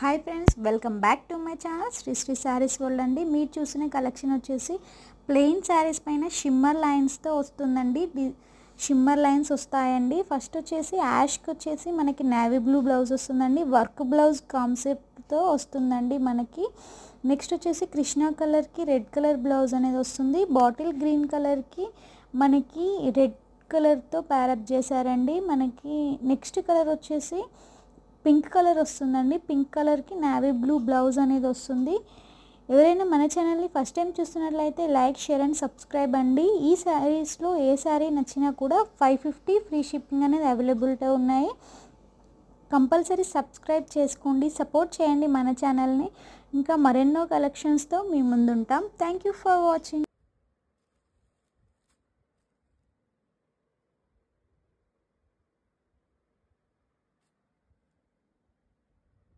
Hi friends, welcome back to my channel Sri Sri Sarees World అండి. మీరు చూసిన కలెక్షన్ వచ్చేసి ప్లెయిన్ శారీస్ పైన షిమ్మర్ లైన్స్తో వస్తుందండి. షిమ్మర్ లైన్స్ వస్తాయండి. ఫస్ట్ వచ్చేసి యాష్కి వచ్చేసి మనకి నేవీ బ్లూ బ్లౌజ్ వస్తుందండి. వర్క్ బ్లౌజ్ కాన్సెప్ట్తో వస్తుందండి మనకి. నెక్స్ట్ వచ్చేసి కృష్ణా కలర్కి రెడ్ కలర్ బ్లౌజ్ అనేది వస్తుంది. బాటిల్ గ్రీన్ కలర్కి మనకి రెడ్ కలర్తో ప్యారప్ చేశారండి. మనకి నెక్స్ట్ కలర్ వచ్చేసి పింక్ కలర్ వస్తుందండి. పింక్ కలర్కి నేవీ బ్లూ బ్లౌజ్ అనేది వస్తుంది. ఎవరైనా మన ఛానల్ని ఫస్ట్ టైం చూస్తున్నట్లయితే లైక్, షేర్ అండ్ సబ్స్క్రైబ్ అండి. ఈ శారీస్లో ఏ శారీ నచ్చినా కూడా 550 ఫ్రీ షిప్పింగ్ అనేది అవైలబిలిటీ ఉన్నాయి. కంపల్సరీ సబ్స్క్రైబ్ చేసుకోండి, సపోర్ట్ చేయండి మన ఛానల్ని. ఇంకా మరెన్నో కలెక్షన్స్తో మీ ముందుంటాం. Thank you for watching.